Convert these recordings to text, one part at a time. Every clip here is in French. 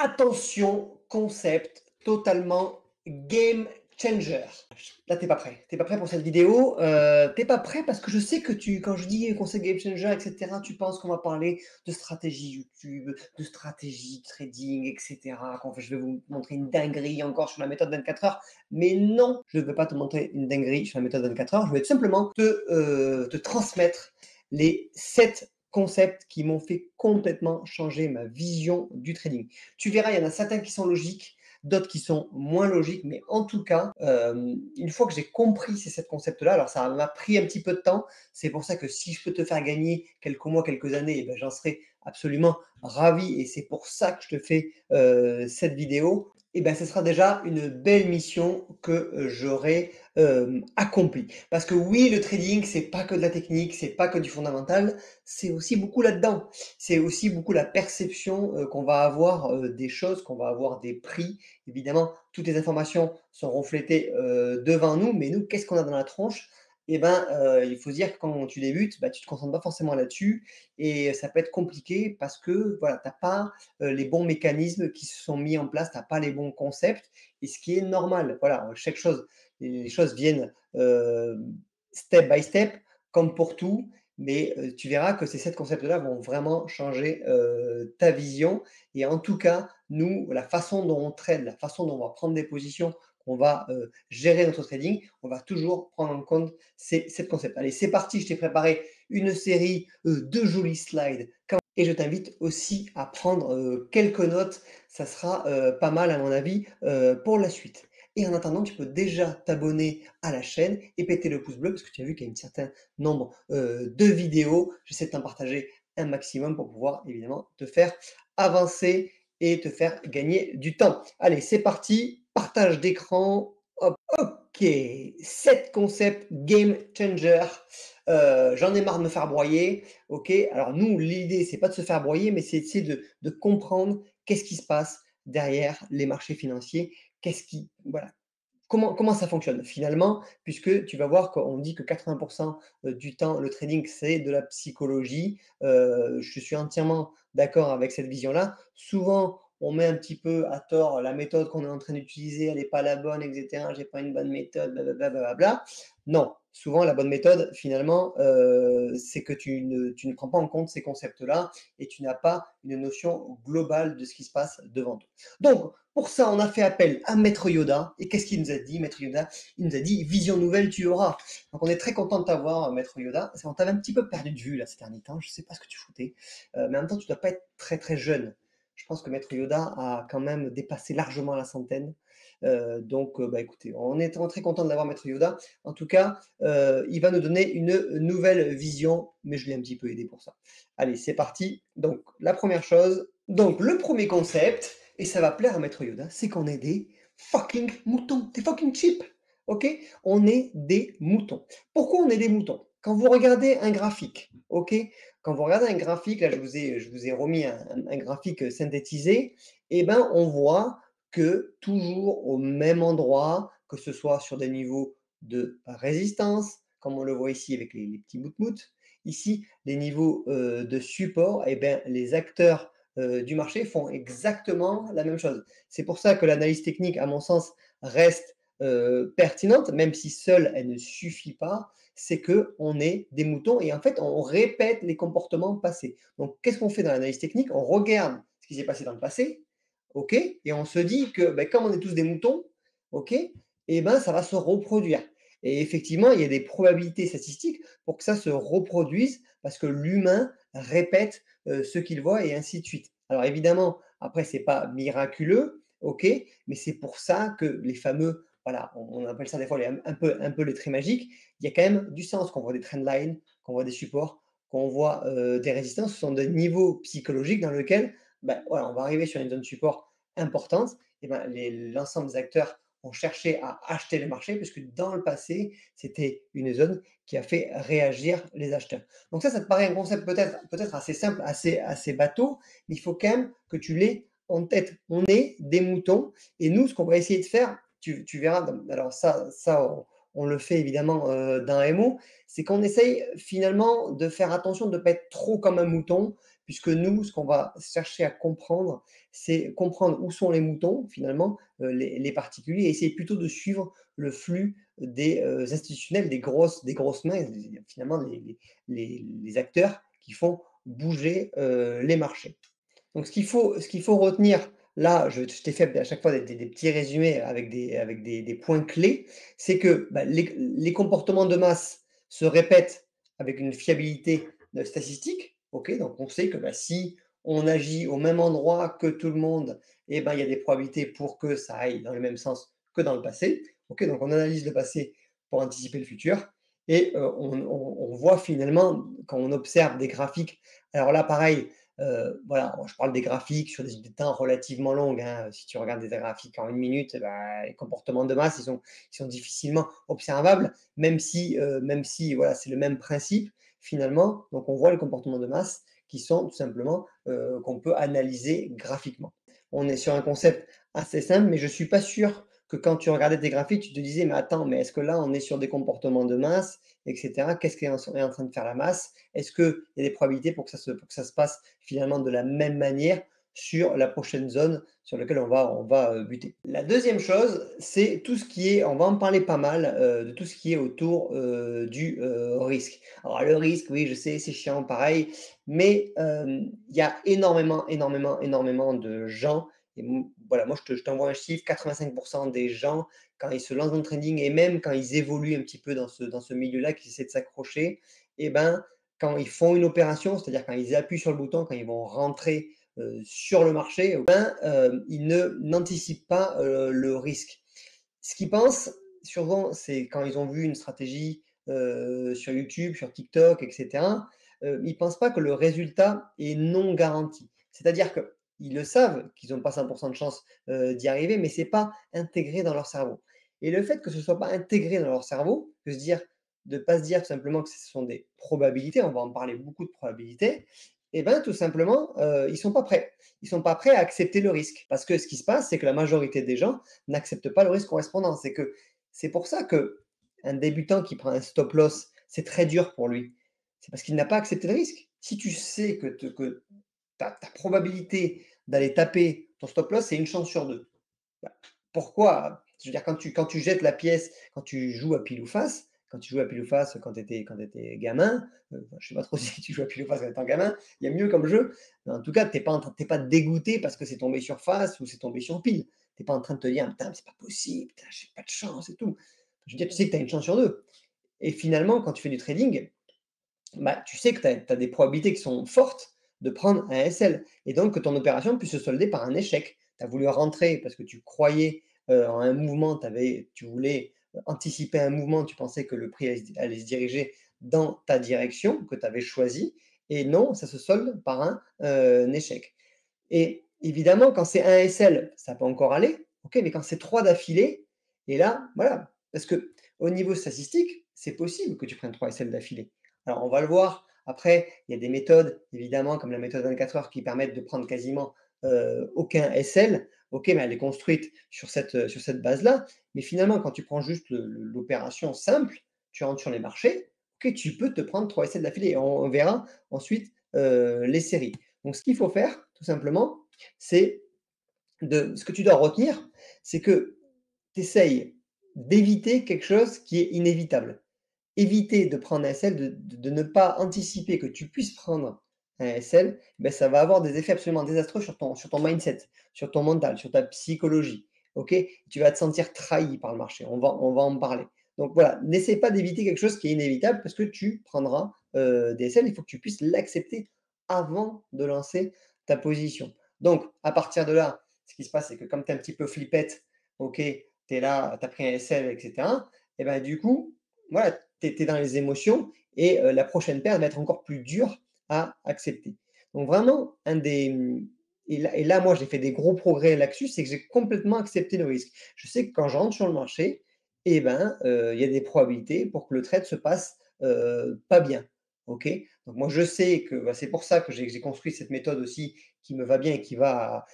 Attention, concept totalement game changer. Là, t'es pas prêt. T'es pas prêt pour cette vidéo. Tu pas prêt parce que je sais que quand je dis concept game changer, et cetera, tu penses qu'on va parler de stratégie YouTube, de stratégie trading, et cetera, qu'en fait, je vais vous montrer une dinguerie encore sur la méthode 24 heures. Mais non, je ne veux pas te montrer une dinguerie sur la méthode 24 heures. Je vais tout simplement te transmettre les 7 concepts qui m'ont fait complètement changer ma vision du trading. Tu verras, il y en a certains qui sont logiques, d'autres qui sont moins logiques, mais en tout cas, une fois que j'ai compris ces 7 concepts-là, alors ça m'a pris un petit peu de temps, c'est pour ça que si je peux te faire gagner quelques mois, quelques années, eh ben, j'en serai absolument ravi et c'est pour ça que je te fais cette vidéo. Et ben, ce sera déjà une belle mission que j'aurai accomplie. Parce que oui, le trading, c'est pas que de la technique, c'est pas que du fondamental, c'est aussi beaucoup là-dedans. C'est aussi beaucoup la perception qu'on va avoir des choses, qu'on va avoir des prix. Évidemment, toutes les informations sont reflétées devant nous, mais nous, qu'est-ce qu'on a dans la tronche? Eh ben, il faut se dire que quand tu débutes, bah, tu te concentres pas forcément là-dessus et ça peut être compliqué parce que voilà, tu as pas les bons mécanismes qui se sont mis en place, tu as pas les bons concepts et ce qui est normal. Voilà, chaque chose, les choses viennent step by step, comme pour tout, mais tu verras que ces 7 concepts-là vont vraiment changer ta vision et en tout cas, nous, la façon dont on trade, la façon dont on va prendre des positions, qu'on va gérer notre trading, on va toujours prendre en compte ces 7 concepts. Allez, c'est parti, je t'ai préparé une série de jolis slides et je t'invite aussi à prendre quelques notes. Ça sera pas mal à mon avis pour la suite. Et en attendant, tu peux déjà t'abonner à la chaîne et péter le pouce bleu parce que tu as vu qu'il y a un certain nombre de vidéos. J'essaie de t'en partager un maximum pour pouvoir évidemment te faire avancer et te faire gagner du temps. Allez, c'est parti. Partage d'écran. Hop, ok. 7 concepts game changer. J'en ai marre de me faire broyer. Ok. Alors nous, l'idée, c'est pas de se faire broyer, mais c'est d'essayer de comprendre qu'est-ce qui se passe derrière les marchés financiers. Qu'est-ce qui, voilà, comment ça fonctionne finalement? Puisque tu vas voir qu'on dit que 80 du temps, le trading, c'est de la psychologie. Je suis entièrement d'accord avec cette vision-là. Souvent, on met un petit peu à tort la méthode qu'on est en train d'utiliser, elle n'est pas la bonne, et cetera. J'ai pas une bonne méthode, blablabla, blablabla. Non, souvent la bonne méthode, finalement, c'est que tu ne prends pas en compte ces concepts-là et tu n'as pas une notion globale de ce qui se passe devant toi. Donc, pour ça, on a fait appel à Maître Yoda. Et qu'est-ce qu'il nous a dit, Maître Yoda? Il nous a dit vision nouvelle, tu auras. Donc, on est très content de t'avoir, Maître Yoda. On t'avait un petit peu perdu de vue là ces derniers temps. Je ne sais pas ce que tu foutais. Mais en même temps, tu ne dois pas être très très jeune. Je pense que Maître Yoda a quand même dépassé largement la centaine. Bah, écoutez, on est très content d'avoir Maître Yoda. En tout cas, il va nous donner une nouvelle vision, mais je l'ai un petit peu aidé pour ça. Allez, c'est parti. Donc, la première chose. Donc, le premier concept, et ça va plaire à Maître Yoda, c'est qu'on est des fucking moutons, des fucking sheep. Ok? On est des moutons. Pourquoi on est des moutons? Quand vous regardez un graphique, ok? Quand vous regardez un graphique, là je vous ai remis un graphique synthétisé, et ben on voit que toujours au même endroit, que ce soit sur des niveaux de résistance, comme on le voit ici avec les petits moutmout, ici les niveaux de support, et ben les acteurs du marché font exactement la même chose. C'est pour ça que l'analyse technique, à mon sens, reste pertinente, même si seule elle ne suffit pas, c'est que on est des moutons et en fait on répète les comportements passés. Donc qu'est-ce qu'on fait dans l'analyse technique? On regarde ce qui s'est passé dans le passé, ok, et on se dit que ben, comme on est tous des moutons, ok, et ben ça va se reproduire. Et effectivement, il y a des probabilités statistiques pour que ça se reproduise parce que l'humain répète ce qu'il voit et ainsi de suite. Alors évidemment, après, c'est pas miraculeux, ok, mais c'est pour ça que les fameux, voilà, on appelle ça des fois un peu les traits magiques, il y a quand même du sens qu'on voit des trendlines, qu'on voit des supports, qu'on voit des résistances, ce sont des niveaux psychologiques dans lesquels ben, voilà, on va arriver sur une zone support importante, et ben, l'ensemble des acteurs ont cherché à acheter le marché, puisque dans le passé, c'était une zone qui a fait réagir les acheteurs. Donc ça te paraît un concept peut-être assez simple, assez bateau, mais il faut quand même que tu l'aies en tête. On est des moutons, et nous, ce qu'on va essayer de faire, tu verras, alors ça on le fait évidemment dans MO, c'est qu'on essaye finalement de faire attention de ne pas être trop comme un mouton, puisque nous, ce qu'on va chercher à comprendre, c'est comprendre où sont les moutons finalement, les particuliers et essayer plutôt de suivre le flux des, institutionnels, des grosses mains, finalement les acteurs qui font bouger, les marchés. Donc ce qu'il faut retenir, là, je t'ai fait à chaque fois des petits résumés avec des points clés. C'est que, bah, les comportements de masse se répètent avec une fiabilité, statistique. OK? Donc on sait que, bah, si on agit au même endroit que tout le monde et ben, il y a des probabilités pour que ça aille dans le même sens que dans le passé. OK? Donc on analyse le passé pour anticiper le futur et on voit finalement quand on observe des graphiques, alors là pareil, voilà, moi je parle des graphiques sur des temps relativement longues, hein. Si tu regardes des graphiques en 1 minute, bah, les comportements de masse, ils sont difficilement observables, même si voilà, c'est le même principe finalement. Donc on voit les comportements de masse qui sont tout simplement, qu'on peut analyser graphiquement. On est sur un concept assez simple, mais je suis pas sûr que quand tu regardais tes graphiques, tu te disais: «Mais attends, mais est-ce que là on est sur des comportements de masse et cetera? Qu'est-ce qui est en train de faire la masse? Est-ce qu'il y a des probabilités pour que ça se passe finalement de la même manière sur la prochaine zone sur laquelle on va buter. La deuxième chose, c'est tout ce qui est, on va en parler pas mal, de tout ce qui est autour du risque. Alors le risque, oui, je sais, c'est chiant, pareil, mais il y a énormément, énormément, énormément de gens. Et voilà, moi je t'envoie un chiffre, 85% des gens, quand ils se lancent dans le trading et même quand ils évoluent un petit peu dans ce milieu-là, qui essaient de s'accrocher, et ben, quand ils font une opération, c'est-à-dire quand ils appuient sur le bouton, quand ils vont rentrer, sur le marché, ben, ils n'anticipent pas, le risque. Ce qu'ils pensent souvent, c'est quand ils ont vu une stratégie, sur YouTube, sur TikTok et cetera, ils pensent pas que le résultat est non garanti. C'est-à-dire qu'ils le savent, qu'ils ont pas 100 de chance, d'y arriver, mais c'est pas intégré dans leur cerveau et le fait que ce soit pas intégré dans leur cerveau, de pas se dire tout simplement que ce sont des probabilités, on va en parler beaucoup de probabilités, et ben, tout simplement, ils sont pas prêts. Ils sont pas prêts à accepter le risque parce que ce qui se passe, c'est que la majorité des gens n'acceptent pas le risque correspondant. C'est pour ça que un débutant qui prend un stop loss, c'est très dur pour lui. C'est parce qu'il n'a pas accepté le risque. Si tu sais que ta probabilité d'aller taper ton stop loss, c'est une chance sur 2. Bah, pourquoi? Je veux dire, quand tu jettes la pièce, quand tu joues à pile ou face, quand tu jouais à pile ou face quand tu étais gamin, je sais pas trop si tu joues à pile ou face quand étant gamin, il y a mieux comme jeu, mais en tout cas, tu es pas dégoûté parce que c'est tombé sur face ou c'est tombé sur pile. Tu es pas en train de te dire: «Putain, mais c'est pas possible, putain, j'ai pas de chance et tout». Je veux dire, tu sais que tu as une chance sur 2 et finalement, quand tu fais du trading, bah, tu sais que tu as des probabilités qui sont fortes de prendre un SL et donc que ton opération puisse se solder par un échec. Tu as voulu rentrer parce que tu croyais, en un mouvement, tu voulais anticiper un mouvement, tu pensais que le prix allait se diriger dans ta direction que tu avais choisie et non, ça se solde par un échec. Et évidemment, quand c'est un SL, ça peut encore aller, OK, mais quand c'est 3 d'affilée et là, voilà, parce que au niveau statistique, c'est possible que tu prennes 3 SL d'affilée. Alors on va le voir, après, il y a des méthodes, évidemment, comme la méthode 24 heures qui permettent de prendre quasiment, aucun SL. OK, mais elle est construite sur cette base-là. Mais finalement, quand tu prends juste l'opération simple, tu rentres sur les marchés, OK, tu peux te prendre 3 SL d'affilée et on verra ensuite, les séries. Donc ce qu'il faut faire, tout simplement, c'est ce que tu dois retenir, c'est que tu essayes d'éviter quelque chose qui est inévitable. Éviter de prendre un SL, de ne pas anticiper que tu puisses prendre un SL, ben ça va avoir des effets absolument désastreux sur ton mindset, sur ton mental, sur ta psychologie, OK? Tu vas te sentir trahi par le marché, on va en parler. Donc voilà, n'essaie pas d'éviter quelque chose qui est inévitable parce que tu prendras, des SL, il faut que tu puisses l'accepter avant de lancer ta position. Donc à partir de là, ce qui se passe, c'est que comme tu es un petit peu flippette, OK, tu es là, tu as pris un SL et cetera et ben du coup, voilà, tu es dans les émotions et la prochaine perte va être encore plus dure à accepter. Donc vraiment et là moi j'ai fait des gros progrès là-dessus, c'est que j'ai complètement accepté le risque. Je sais que quand je rentre sur le marché et ben, il y a des probabilités pour que le trade se passe, pas bien. OK? Donc moi je sais que, bah, c'est pour ça que j'ai construit cette méthode aussi qui me va bien et qui va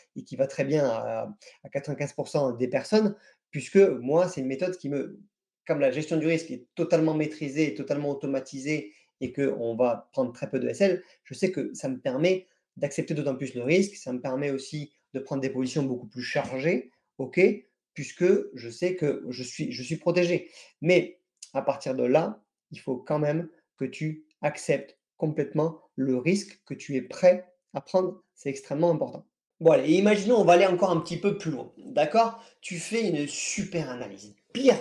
très bien à 95 des personnes, puisque moi c'est une méthode comme la gestion du risque est totalement maîtrisée et totalement automatisée et qu'on va prendre très peu de SL, je sais que ça me permet d'accepter d'autant plus le risque. Ça me permet aussi de prendre des positions beaucoup plus chargées, OK, puisque je sais que je suis protégé. Mais à partir de là, il faut quand même que tu acceptes complètement le risque, que tu es prêt à prendre. C'est extrêmement important. Bon allez, imaginons, on va aller encore un petit peu plus loin, d'accord? Tu fais une super analyse. Pire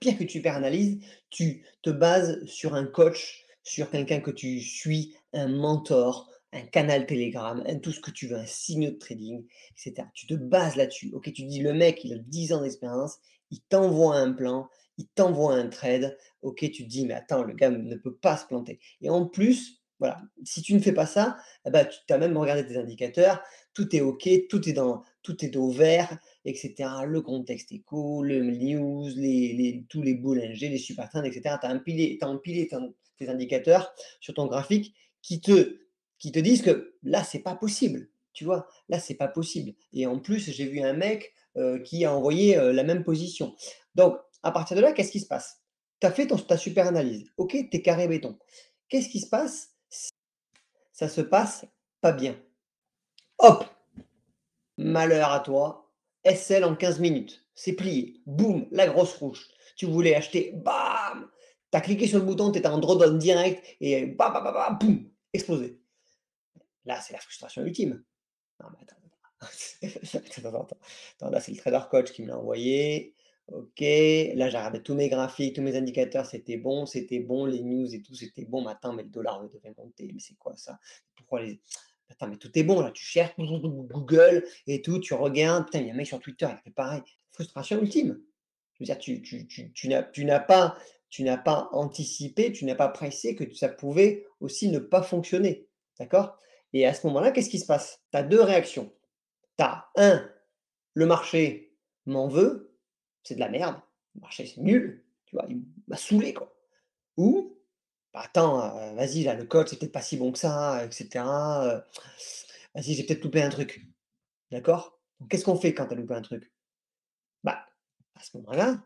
que super analyse, tu te bases sur un coach, sur quelqu'un que tu suis, un mentor, un canal Telegram, un tout ce que tu veux, un signe de trading, et cetera. Tu te bases là-dessus, OK? Tu dis: «Le mec, il a 10 ans d'expérience, il t'envoie un plan, il t'envoie un trade». OK, tu te dis: «Mais attends, le gars ne peut pas se planter» et en plus, voilà, si tu ne fais pas ça, eh bah, tu as même regardé tes indicateurs, tout est OK, tout est au vert et cetera. Le contexte est cool, le news, tous les Bollinger, les super trends et cetera. Tu as empilé tes indicateurs sur ton graphique qui te qui te disent que là, c'est pas possible, tu vois? Là, c'est pas possible et en plus, j'ai vu un mec, qui a envoyé, la même position. Donc à partir de là, qu'est-ce qui se passe? Tu as fait ta super analyse. OK, tu es carré béton. Qu'est-ce qui se passe? Ça se passe pas bien. Hop! Malheur à toi, SL en 15 minutes, c'est plié. Boum, la grosse rouge. Tu voulais acheter, bam! Tu as cliqué sur le bouton, tu étais en drawdown direct et bam, bam, bam, bam, boum, explosé. Là, c'est la frustration ultime. Non, mais attends, attends, là, c'est le trader coach qui me l'a envoyé. OK, là, j'ai regardé tous mes graphiques, tous mes indicateurs, c'était bon, les news et tout, c'était bon. Mais attends, mais le dollar devait monter, mais c'est quoi ça? Pourquoi les attends, mais tout est bon là, tu cherches Google et tout, tu regardes, putain, il y a un mec sur Twitter, il fait pareil. Frustration ultime. Je veux dire, tu n'as pas anticipé, tu n'as pas pressé que ça pouvait aussi ne pas fonctionner, d'accord? Et à ce moment-là, qu'est-ce qui se passe? Tu as 2 réactions. Tu as 1, le marché m'en veut, c'est de la merde, le marché c'est nul, tu vois? Il m'a saoulé quoi. Ou, bah, attends, vas-y là, le code c'est peut-être pas si bon que ça et cetera, vas-y, j'ai peut-être loupé un truc, d'accord? Donc qu'est-ce qu'on fait quand tu as loupé un truc? Bah, à ce moment-là,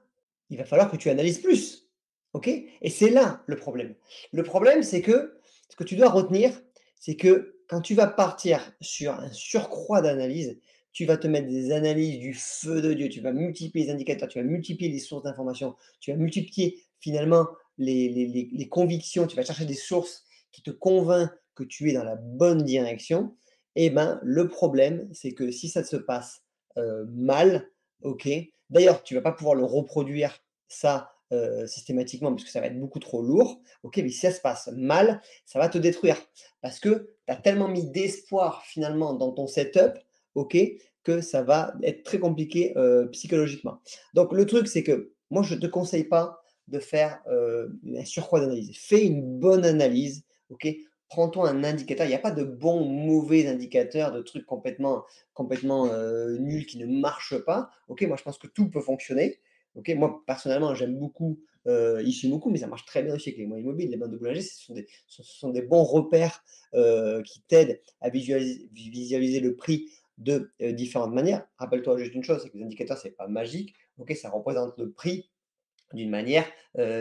il va falloir que tu analyses plus, OK? Et c'est là le problème. Le problème, c'est que ce que tu dois retenir, c'est que quand tu vas partir sur un surcroît d'analyse, tu vas te mettre des analyses du feu de Dieu, tu vas multiplier les indicateurs, tu vas multiplier les sources d'informations, tu vas multiplier finalement les convictions, tu vas chercher des sources qui te convainquent que tu es dans la bonne direction. Et ben, le problème, c'est que si ça se passe, mal, OK. D'ailleurs, tu vas pas pouvoir le reproduire ça, systématiquement parce que ça va être beaucoup trop lourd. OK, mais si ça se passe mal, ça va te détruire parce que tu as tellement mis d'espoir finalement dans ton setup, OK, que ça va être très compliqué, psychologiquement. Donc le truc, c'est que moi, je ne te conseille pas de faire, un surcroît d'analyse. Fais une bonne analyse, OK? Prends-toi un indicateur. Il y a pas de bon ou mauvais indicateur, de trucs complètement, nuls qui ne marchent pas. OK, moi je pense que tout peut fonctionner. OK, moi personnellement j'aime beaucoup, Ishimoku, mais ça marche très bien aussi avec les moyens mobiles. Les bandes de boulanger, ce sont des bons repères, qui t'aident à visualiser le prix de, différentes manières. Rappelle-toi juste une chose, c'est que les indicateurs, c'est pas magique. OK, ça représente le prix d'une manière,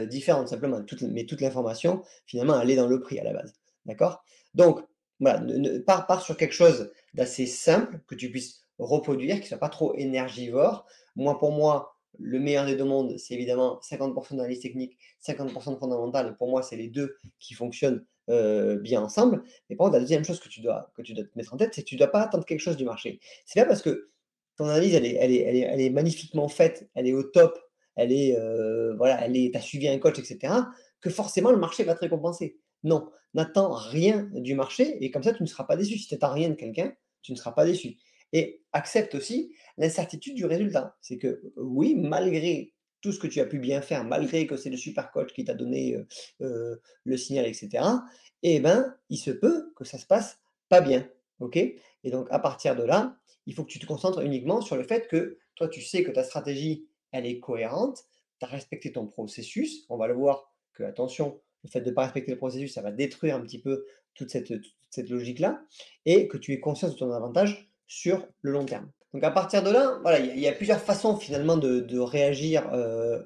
différente simplement. Toute l'information finalement elle est dans le prix à la base. D'accord? Donc voilà, pars sur quelque chose d'assez simple que tu puisses reproduire, qui soit pas trop énergivore. Moi, pour moi, le meilleur des 2 mondes, c'est évidemment 50 d'analyse technique, 50 de fondamentale et pour moi, c'est les 2 qui fonctionnent, bien ensemble. Mais par contre, la deuxième chose que tu dois te mettre en tête, c'est que tu dois pas attendre quelque chose du marché. C'est pas parce que ton analyse, elle est magnifiquement faite, elle est au top, voilà, tu as suivi un coach et cetera, que forcément le marché va te récompenser. Non, n'attends rien du marché et comme ça tu ne seras pas déçu. Si tu attends rien de quelqu'un, tu ne seras pas déçu et accepte aussi l'incertitude du résultat. C'est que, oui, malgré tout ce que tu as pu bien faire, malgré que c'est le super coach qui t'a donné, le signal et cetera, et ben, il se peut que ça se passe pas bien, OK? Et donc à partir de là, il faut que tu te concentres uniquement sur le fait que toi, tu sais que ta stratégie, elle est cohérente, tu as respecté ton processus. On va le voir que, attention, le fait de ne pas respecter le processus, ça va détruire un petit peu toute cette logique-là et que tu aies conscience de ton avantage sur le long terme. Donc à partir de là, voilà, il y a plusieurs façons finalement de réagir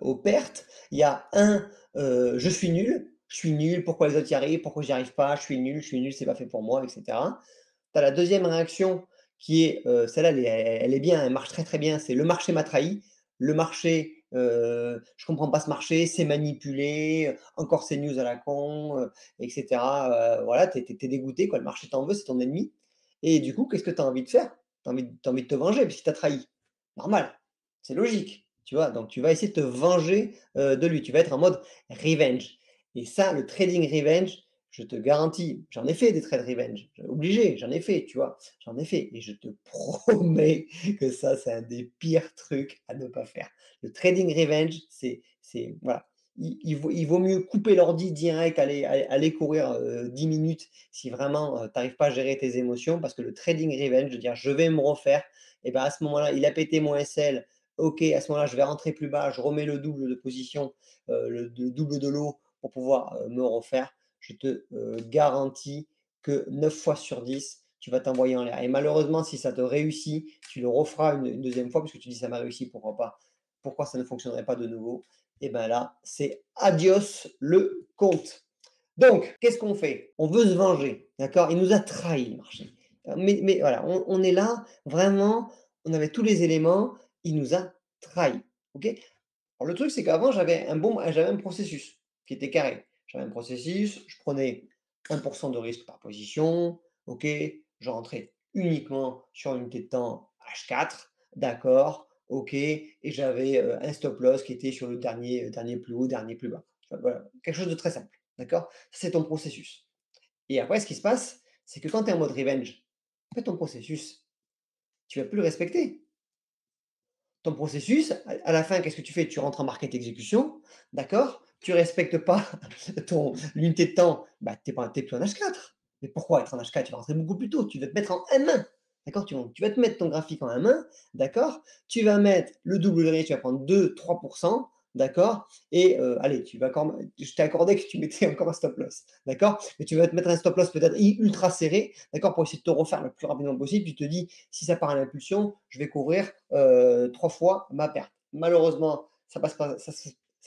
aux pertes. Il y a un, je suis nul, pourquoi les autres y arrivent, pourquoi j'y arrive pas, je suis nul, c'est pas fait pour moi, etc. tu as la deuxième réaction qui est, celle-là, elle est bien, elle marche très, très bien, c'est: «Le marché m'a trahi». Le marché, je comprends pas ce marché, c'est manipulé, encore ces news à la con, et cetera, voilà, tu es dégoûté quoi, le marché t'en veut, c'est ton ennemi et du coup, qu'est-ce que tu as envie de faire? Tu as envie de te venger parce qu'il t'a trahi. Normal, c'est logique, tu vois? Donc tu vas essayer de te venger, de lui. Tu vas être en mode revenge et ça, le trading revenge, je te garantis, j'en ai fait des trades revenge, obligé, j'en ai fait, tu vois? J'en ai fait et je te promets que ça, c'est un des pires trucs à ne pas faire. Le trading revenge, c'est voilà, il vaut mieux couper l'ordi direct, aller courir, 10 minutes si vraiment, tu arrives pas à gérer tes émotions parce que le trading revenge, de dire: «Je vais me refaire» et ben, à ce moment-là, il a pété mon SL, OK, à ce moment-là, je vais rentrer plus bas, je remets le double de position, le double de lot pour pouvoir, me refaire. Je te, garantis que 9 fois sur 10, tu vas t'envoyer en l'air et malheureusement, si ça te réussit, tu le referas une 2e fois parce que tu dis: «Ça m'a réussi, pourquoi pas? Pourquoi ça ne fonctionnerait pas de nouveau?» et ben là, c'est adios le compte. Donc, qu'est-ce qu'on fait? On veut se venger, d'accord? Il nous a trahis le marché. Mais voilà, on est là, vraiment, on avait tous les éléments, il nous a trahis, OK? Alors le truc, c'est qu'avant, j'avais un processus qui était carré. J'avais un processus, je prenais 1 de risque par position, OK? Je rentrais uniquement sur une unité de temps H4, d'accord, OK, et j'avais, un stop loss qui était sur le dernier plus haut, dernier plus bas. Voilà, quelque chose de très simple, d'accord? Ça, c'est ton processus et après ce qui se passe, c'est que quand tu es en mode revenge, en fait, ton processus, tu vas plus le respecter. Ton processus, à la fin, qu'est-ce que tu fais? Tu rentres en market exécution, d'accord? Tu respectes pas ton l'unité de temps, bah, tu es plus en H4. Mais pourquoi être en H4? Tu vas rentrer beaucoup plus tôt, tu vas te mettre en M1, d'accord? Tu vas te mettre ton graphique en M1, d'accord? Tu vas mettre le double de risque, tu vas prendre 2-3, d'accord? Et allez, tu vas quand même je t'ai accordé que tu mettais encore un stop loss, d'accord? Mais tu vas te mettre un stop loss peut-être ultra serré, d'accord? Pour essayer de te refaire le plus rapidement possible. Tu te dis: «Si ça part à l'impulsion, je vais couvrir, 3 fois ma perte». Malheureusement, ça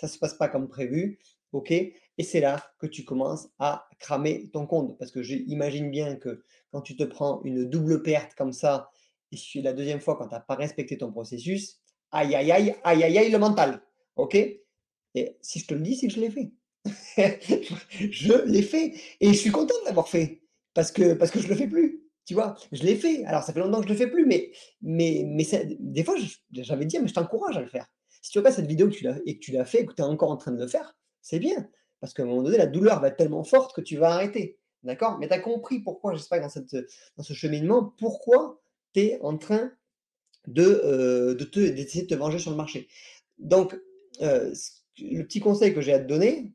se passe pas comme prévu, OK? Et c'est là que tu commences à cramer ton compte. Parce que j'imagine bien que quand tu te prends une double perte comme ça et sur la deuxième fois quand tu as pas respecté ton processus, aïe, aïe, aïe, aïe, aïe, aïe, le mental, OK? Et si je te le dis, c'est que je l'ai fait. Je l'ai fait et je suis content de l'avoir fait parce que je le fais plus, tu vois? Je l'ai fait. Alors ça fait longtemps que je le fais plus, mais ça des fois, j'ai envie de dire: «Mais je t'encourage à le faire». Si tu regardes cette vidéo que tu l'as fait et que tu es encore en train de le faire, c'est bien. Parce qu'à un moment donné, la douleur va être tellement forte que tu vas arrêter, d'accord? Mais tu as compris pourquoi, j'espère, dans ce cheminement, pourquoi tu es en train d'essayer de te venger sur le marché. Donc, le petit conseil que j'ai à te donner,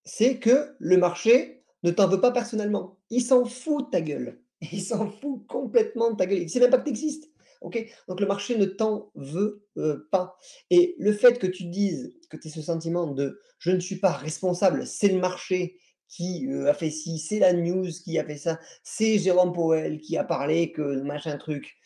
c'est que le marché ne t'en veut pas personnellement. Il s'en fout de ta gueule. Il s'en fout complètement de ta gueule. Il sait même pas que tu existes. OK? Donc le marché ne t'en veut, pas et le fait que tu dises que tu aies ce sentiment de: «Je ne suis pas responsable, c'est le marché qui, a fait ci, c'est la news qui a fait ça, c'est Jérôme Powell qui a parlé que machin truc».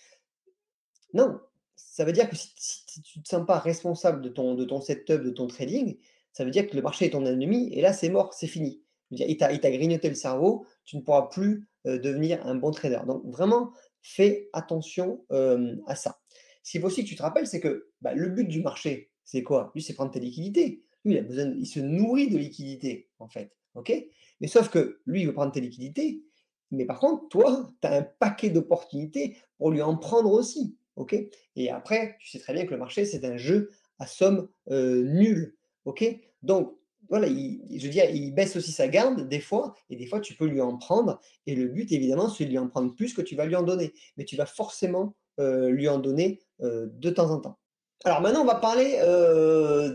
Non, ça veut dire que si tu ne te sens pas responsable de ton setup, de ton trading, ça veut dire que le marché est ton ennemi et là, c'est mort, c'est fini. Je veux dire, il t'a grignoté le cerveau, tu ne pourras plus, devenir un bon trader. Donc vraiment, fais attention, à ça. Ce qu'il faut aussi que tu te rappelles, c'est que, bah, le but du marché, c'est quoi? Lui, c'est prendre tes liquidités. Lui, il se nourrit de liquidités, en fait, OK? Mais sauf que lui, il veut prendre tes liquidités, mais par contre, toi, tu as un paquet d'opportunités pour lui en prendre aussi. OK? Et après, tu sais très bien que le marché, c'est un jeu à somme, nulle. OK? Donc voilà, je veux dire, il baisse aussi sa garde des fois et des fois tu peux lui en prendre et le but évidemment, c'est de lui en prendre plus que tu vas lui en donner. Mais tu vas forcément, lui en donner, de temps en temps. Alors maintenant, on va parler,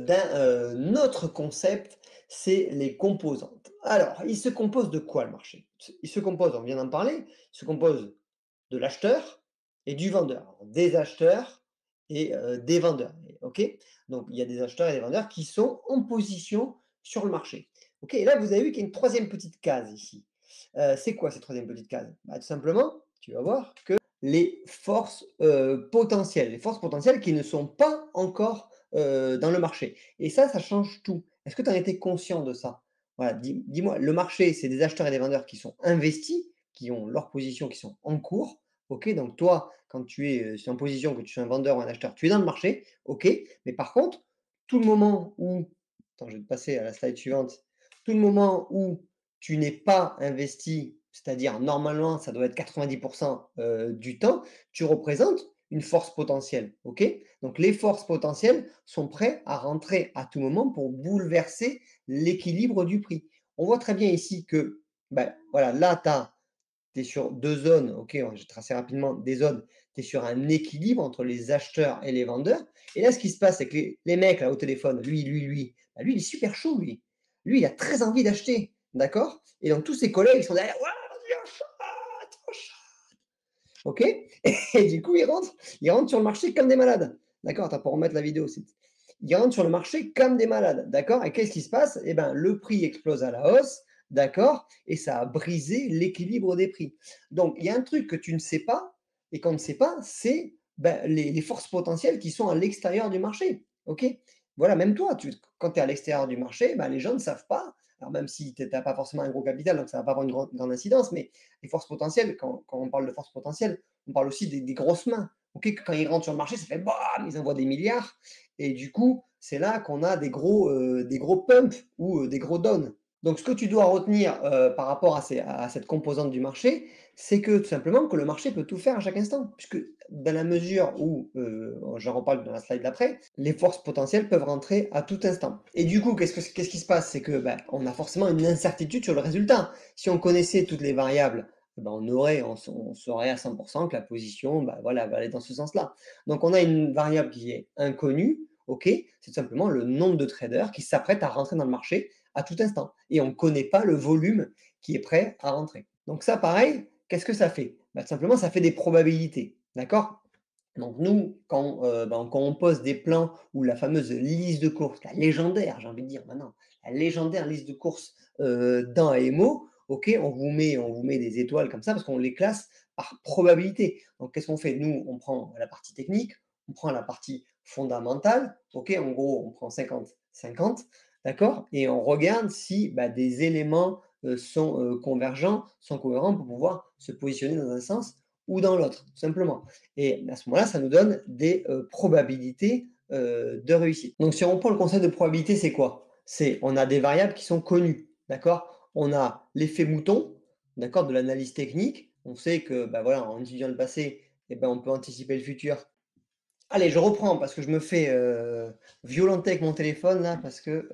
d'un autre concept, c'est les composantes. Alors, il se compose de quoi le marché? Il se compose, on vient d'en parler, il se compose de l'acheteur et du vendeur. Alors, des acheteurs et des vendeurs, OK? Donc il y a des acheteurs et des vendeurs qui sont en position sur le marché. OK? Et là, vous avez vu qu'il y a une troisième petite case ici. C'est quoi cette troisième petite case? Bah, tout simplement, tu vas voir que les forces, potentielles. Les forces potentielles qui ne sont pas encore, dans le marché et ça change tout. Est-ce que tu en étais conscient de ça? Voilà, dis-moi, le marché, c'est des acheteurs et des vendeurs qui sont investis qui ont leurs positions qui sont en cours. OK, donc toi, quand tu es, en position, que tu sois un vendeur ou un acheteur, tu es dans le marché, OK. Mais par contre, tout le moment où attends, je vais te passer à la slide suivante. Tout le moment où tu n'es pas investi, c'est-à-dire normalement, ça doit être 90 du temps, tu représentes une force potentielle, OK? Donc les forces potentielles sont prêts à rentrer à tout moment pour bouleverser l'équilibre du prix. On voit très bien ici que, ben, voilà, là, tu es sur 2 zones, OK, je vais tracer rapidement des zones. Tu es sur un équilibre entre les acheteurs et les vendeurs et là, ce qui se passe, c'est que les mecs là au téléphone, bah, lui, il est super chaud lui. Lui, il a très envie d'acheter, d'accord? Et donc tous ses collègues, ils sont derrière: «Ouais, vas-y, achète, achète!» OK? Et du coup, ils rentrent sur le marché comme des malades. D'accord? Attends, pour remettre la vidéo, ils rentrent sur le marché comme des malades. D'accord? Et qu'est-ce qui se passe? Eh ben, le prix explose à la hausse. D'accord? Et ça a brisé l'équilibre des prix. Donc, il y a un truc que tu ne sais pas et qu'on ne sait pas, c'est ben, les forces potentielles qui sont à l'extérieur du marché. OK? Voilà, même toi, quand tu es à l'extérieur du marché, ben, les gens ne savent pas. Alors, même si tu n'as pas forcément un gros capital, donc ça ne va pas avoir une grande incidence, mais les forces potentielles, quand on parle de forces potentielles, on parle aussi des grosses mains. OK, que quand ils rentrent sur le marché, ça fait bam, ils envoient des milliards. Et du coup, c'est là qu'on a des gros pumps ou des gros downs. Donc, ce que tu dois retenir par rapport à cette composante du marché, c'est que tout simplement que le marché peut tout faire à chaque instant. Puisque dans la mesure où, j'en reparle dans la slide d'après, les forces potentielles peuvent rentrer à tout instant. Et du coup, qu'est-ce qui se passe? C'est que ben, on a forcément une incertitude sur le résultat. Si on connaissait toutes les variables, ben, on saurait à 100% que la position ben, voilà, va aller dans ce sens-là. Donc on a une variable qui est inconnue, ok, c'est tout simplement le nombre de traders qui s'apprêtent à rentrer dans le marché à tout instant. Et on ne connaît pas le volume qui est prêt à rentrer. Donc ça, pareil, qu'est-ce que ça fait? Ben, tout simplement, ça fait des probabilités. D'accord? Donc nous, quand on pose des plans ou la fameuse liste de courses, la légendaire, j'ai envie de dire maintenant, la légendaire liste de courses dans AMO, OK, on vous met des étoiles comme ça parce qu'on les classe par probabilité. Donc qu'est-ce qu'on fait? Nous, on prend la partie technique, on prend la partie fondamentale, OK, en gros, on prend 50-50, d'accord? Et on regarde si bah, des éléments sont convergents, sont cohérents pour pouvoir se positionner dans un sens ou dans l'autre, tout simplement. Et à ce moment-là, ça nous donne des probabilités de réussite. Donc, si on prend le concept de probabilité, c'est quoi? C'est on a des variables qui sont connues, d'accord? On a l'effet mouton, d'accord, de l'analyse technique. On sait que, bah, voilà, en étudiant le passé, eh ben, on peut anticiper le futur. Allez, je reprends parce que je me fais violenter avec mon téléphone là, parce que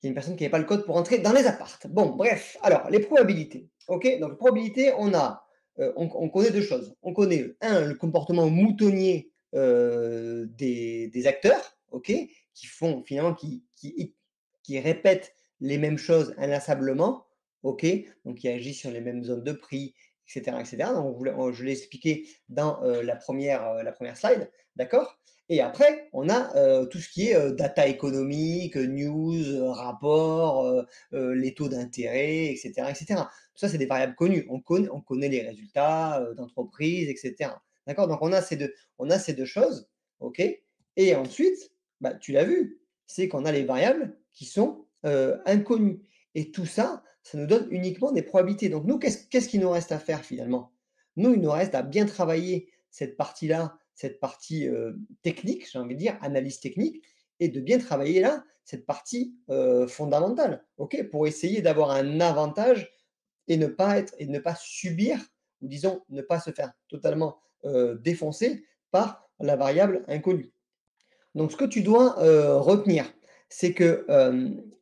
il y a une personne qui n'avait pas le code pour entrer dans les appartes. Bon, bref, alors les probabilités. OK, donc les probabilités, on connaît 2 choses. On connaît un, le comportement moutonnier des acteurs, OK, qui font finalement qui répètent les mêmes choses inlassablement, OK, donc qui agissent sur les mêmes zones de prix, et cetera. Donc je l'ai expliqué dans la première slide, d'accord? Et après, on a tout ce qui est data économique, news, rapports, les taux d'intérêt, etc., etc. Tout ça, c'est des variables connues. On connaît les résultats d'entreprise, etc. D'accord? Donc on a ces deux choses, ok? Et ensuite, bah, tu l'as vu, c'est qu'on a les variables qui sont inconnues. Et tout ça, ça nous donne uniquement des probabilités. Donc nous, qu'est-ce qu'il nous reste à faire finalement? Nous, il nous reste à bien travailler cette partie-là, cette partie technique, j'ai envie de dire, analyse technique, et de bien travailler là, cette partie fondamentale, ok, pour essayer d'avoir un avantage et ne pas subir, ou disons, ne pas se faire totalement défoncer par la variable inconnue. Donc ce que tu dois, retenir, c'est que,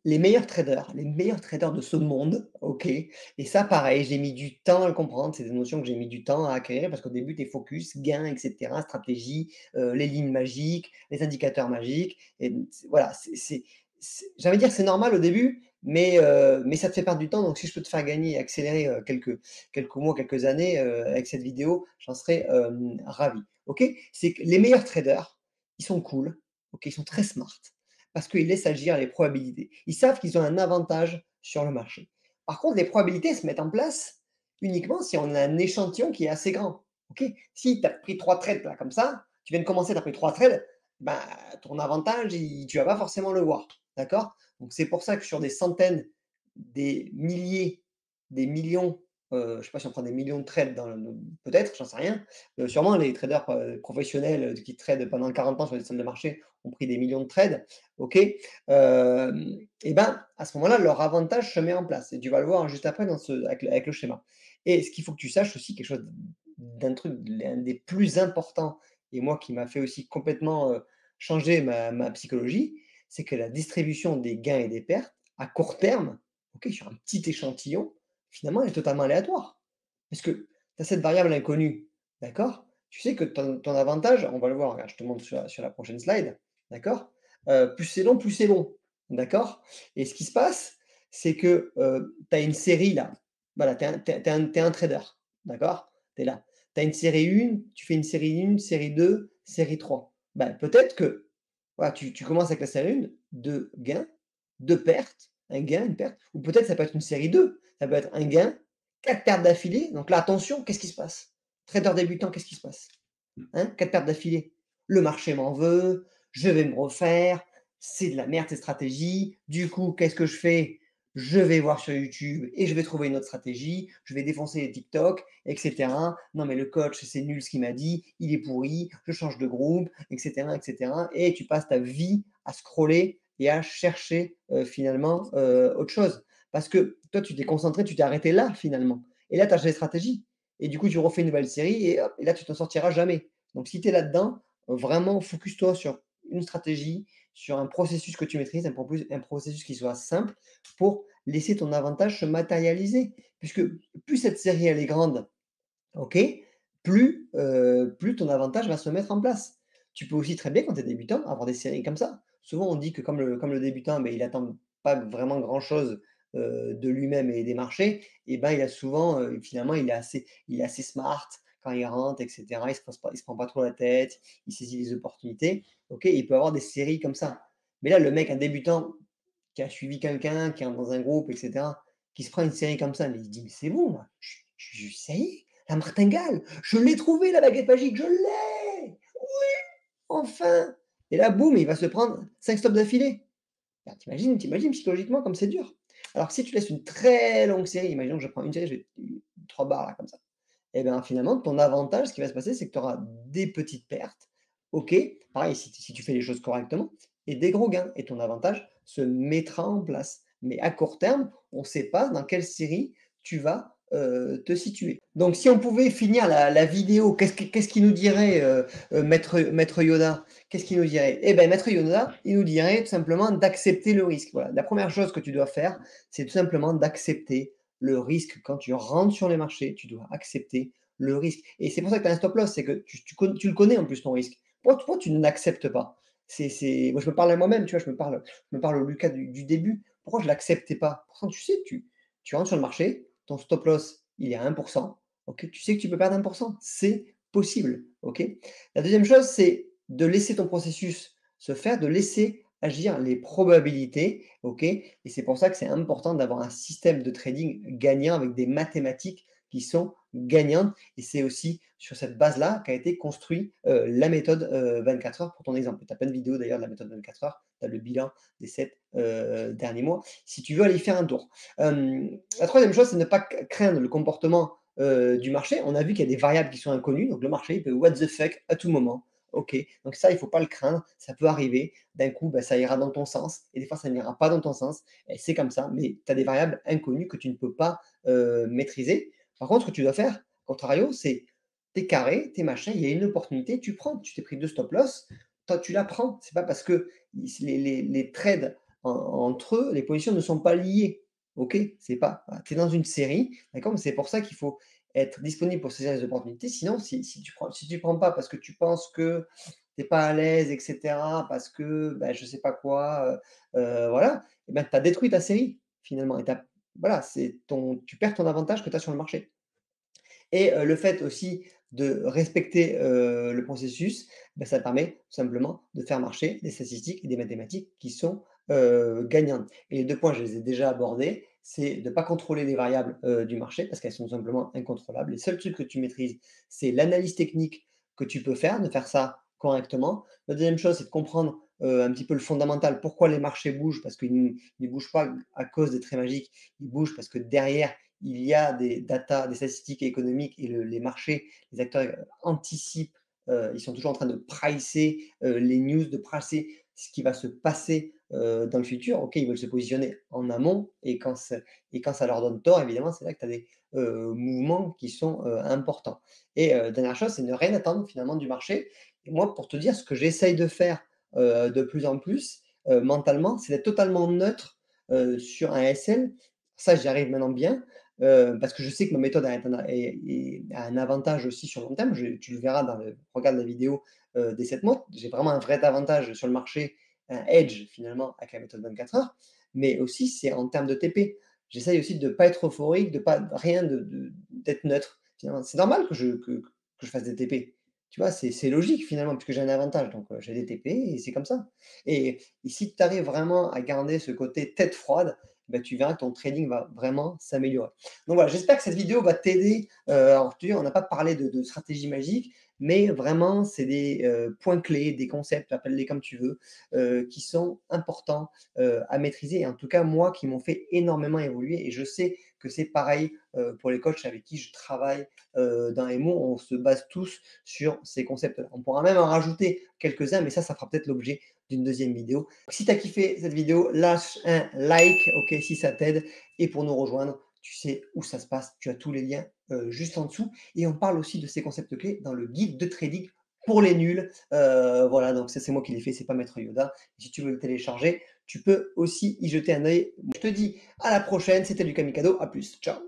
les meilleurs traders de ce monde, OK, et ça pareil, j'ai mis du temps à le comprendre, c'est des notions que j'ai mis du temps à acquérir parce qu'au début tu es focus, gain et cetera, stratégie, les lignes magiques, les indicateurs magiques et voilà, j'ai envie de dire c'est normal au début, mais ça te fait perdre du temps donc si je peux te faire gagner et accélérer, quelques mois, quelques années, avec cette vidéo, j'en serais, ravi, OK? C'est que les meilleurs traders, ils sont cool, OK, ils sont très smart parce qu'ils laissent agir les probabilités. Ils savent qu'ils ont un avantage sur le marché. Par contre, les probabilités se mettent en place uniquement si on a un échantillon qui est assez grand. OK? Si tu as pris 3 trades là comme ça, tu viens de commencer, tu as pris 3 trades, bah, ton avantage, tu vas pas forcément le voir. D'accord? Donc c'est pour ça que sur des centaines, des milliers, des millions je ne sais pas si on prend des millions de trades peut-être, j'en sais rien. Sûrement les traders, professionnels, qui tradent pendant 40 ans sur les salles de marché ont pris des millions de trades, OK? Et ben, à ce moment-là, leur avantage se met en place et tu vas le voir juste après avec le schéma. Et ce qu'il faut que tu saches aussi, quelque chose d'un truc, l'un des plus importants et moi qui m'a fait aussi complètement, changer ma psychologie, c'est que la distribution des gains et des pertes à court terme, OK, sur un petit échantillon, finalement, elle est totalement aléatoire. Parce que tu as cette variable inconnue, d'accord? Tu sais que ton avantage, on va le voir, regarde, je te montre sur la prochaine slide, d'accord? Plus c'est long, plus c'est bon, d'accord? Et ce qui se passe, c'est que, tu as une série là, voilà, tu es un trader, d'accord? Tu es là. Tu as une série 1, tu fais une série 1, série 2, série 3. Ben, peut-être que, voilà, tu commences avec la série 1, 2 gains, 2 pertes, un gain, une perte, ou peut-être ça peut être une série 2, ça peut être un gain, 4 pertes d'affilée. Donc là, attention, qu'est-ce qui se passe? Trader débutant, qu'est-ce qui se passe? Hein? 4 pertes d'affilée. Le marché m'en veut, je vais me refaire, c'est de la merde cette stratégie. Du coup, qu'est-ce que je fais? Je vais voir sur YouTube et je vais trouver une autre stratégie, je vais défoncer les TikTok, etc. Non, mais le coach, c'est nul ce qu'il m'a dit, il est pourri, je change de groupe, etc., etc. Et tu passes ta vie à scroller et à chercher finalement autre chose. Parce que toi, tu t'es concentré, tu t'es arrêté là finalement. Et là, tu as changé de stratégie. Et du coup, tu refais une nouvelle série et hop, et là, tu t'en sortiras jamais. Donc, si tu es là-dedans, vraiment, focus-toi sur une stratégie, sur un processus que tu maîtrises, un processus qui soit simple pour laisser ton avantage se matérialiser. Puisque plus cette série elle est grande, OK, plus ton avantage va se mettre en place. Tu peux aussi très bien, quand tu es débutant, avoir des séries comme ça. Souvent, on dit que comme le débutant, beh, il attend pas vraiment grand-chose, de lui-même et des marchés et ben, il a souvent, finalement, il est assez smart quand il rentre et cetera. Il se prend pas trop la tête, il saisit les opportunités. OK, il peut avoir des séries comme ça. Mais là, le mec, un débutant qui a suivi quelqu'un, qui est dans un groupe et cetera, qui se prend une série comme ça, mais il se dit: «Mais c'est bon, moi, ça y est, la martingale, je l'ai trouvée la baguette magique, je l'ai! Enfin!» Et là, boum, il va se prendre 5 stops d'affilée. Bah, tu imagines psychologiquement comme c'est dur? Alors que si tu laisses une très longue série, imaginons que je prends une série, je vais 3 barres là comme ça. Et bien finalement, ton avantage, ce qui va se passer, c'est que tu auras des petites pertes, OK, pareil si tu fais les choses correctement et des gros gains et ton avantage se mettra en place. Mais à court terme, on ne sait pas dans quelle série tu vas, te situer. Donc si on pouvait finir la vidéo, qu'est-ce qu'il nous dirait, maître Yoda? Qu'est-ce qu'il nous dirait? Eh ben, maître Yoda, il nous dirait tout simplement d'accepter le risque. Voilà, la première chose que tu dois faire, c'est tout simplement d'accepter le risque. Quand tu rentres sur les marchés, tu dois accepter le risque. Et c'est pour ça que tu as un stop loss, c'est que tu le connais en plus ton risque. Pourquoi tu ne l'acceptes pas? Moi, je me parle à moi-même, tu vois, je me parle au Lucas du début. Pourquoi je ne l'acceptais pas? Pourtant, tu sais, tu rentres sur le marché, ton stop loss, il est à 1%. OK, tu sais que tu peux perdre 1%. C'est possible. OK. La deuxième chose, c'est de laisser ton processus se faire, de laisser agir les probabilités. OK. Et c'est pour ça que c'est important d'avoir un système de trading gagnant avec des mathématiques qui sont gagnantes. Et c'est aussi sur cette base-là qu'a été construit la méthode 24 heures pour ton exemple. Tu as plein de vidéos d'ailleurs de la méthode 24 heures. Tu as le bilan des 7 derniers mois. Si tu veux aller faire un tour. La troisième chose, c'est ne pas craindre le comportement du marché. On a vu qu'il y a des variables qui sont inconnues. Donc le marché, il peut what the fuck à tout moment. OK, donc ça, il ne faut pas le craindre. Ça peut arriver. D'un coup, bah, ça ira dans ton sens. Et des fois, ça n'ira pas dans ton sens. Et c'est comme ça. Mais tu as des variables inconnues que tu ne peux pas maîtriser. Par contre, ce que tu dois faire, contrario, c'est tes carrés, tes machins, il y a une opportunité, tu prends. Tu t'es pris 2 stop loss, toi, tu la prends. C'est pas parce que les trades entre eux, les positions ne sont pas liées. OK? C'est pas voilà, tu es dans une série, d'accord? Mais c'est pour ça qu'il faut être disponible pour saisir les opportunités. Sinon, si tu prends pas parce que tu penses que tu es pas à l'aise et cetera, parce que, bah, je sais pas quoi, voilà, et ben, tu as détruit ta série finalement et voilà, tu perds ton avantage que tu as sur le marché. Et le fait aussi de respecter, le processus, bah, ça permet tout simplement de faire marcher des statistiques et des mathématiques qui sont, gagnantes. Et les 2 points, je les ai déjà abordés, c'est de ne pas contrôler les variables, du marché parce qu'elles sont tout simplement incontrôlables. Les seuls trucs que tu maîtrises, c'est l'analyse technique que tu peux faire, de faire ça correctement. La deuxième chose, c'est de comprendre, un petit peu le fondamental, pourquoi les marchés bougent, parce qu'ils ne bougent pas à cause des traits magiques, ils bougent parce que derrière, il y a des data, des statistiques économiques et les marchés, les acteurs anticipent, ils sont toujours en train de pricer les news, de pricer ce qui va se passer dans le futur. OK, ils veulent se positionner en amont et quand ça leur donne tort, évidemment, c'est là que tu as des mouvements qui sont importants. Et dernière chose, c'est ne rien attendre finalement du marché. Et moi, pour te dire ce que j'essaye de faire de plus en plus mentalement, c'est d'être totalement neutre sur un SL. Ça, j'y arrive maintenant bien, parce que je sais que ma méthode a un avantage aussi sur le long terme. Tu le verras regarde la vidéo des 7 mois. J'ai vraiment un vrai avantage sur le marché, un edge finalement avec la méthode 24 heures, mais aussi c'est en termes de TP. J'essaye aussi de ne pas être euphorique, de pas rien d'être neutre. Finalement, c'est normal que je fasse des TP. Tu vois? C'est logique finalement puisque j'ai un avantage donc j'ai des TP et c'est comme ça. Et si tu arrives vraiment à garder ce côté tête froide, bah, tu verras que ton trading va vraiment s'améliorer. Donc voilà, j'espère que cette vidéo va t'aider. Alors tu on n'a pas parlé de stratégie magique, mais vraiment c'est des points clés, des concepts, appelle-les comme tu veux, qui sont importants à maîtriser et en tout cas moi qui m'ont fait énormément évoluer et je sais que c'est pareil pour les coachs avec qui je travaille dans Emo, on se base tous sur ces concepts-là. On pourra même en rajouter quelques-uns, mais ça fera peut-être l'objet d'une deuxième vidéo. Si tu as kiffé cette vidéo, lâche un like, ok, si ça t'aide. Et pour nous rejoindre, tu sais où ça se passe, tu as tous les liens juste en dessous. Et on parle aussi de ces concepts clés dans le guide de trading pour les nuls. Voilà, donc ça c'est moi qui l'ai fait, c'est pas Maître Yoda. Si tu veux le télécharger, tu peux aussi y jeter un œil. Je te dis à la prochaine, c'était Lucas Mikado, à plus, ciao.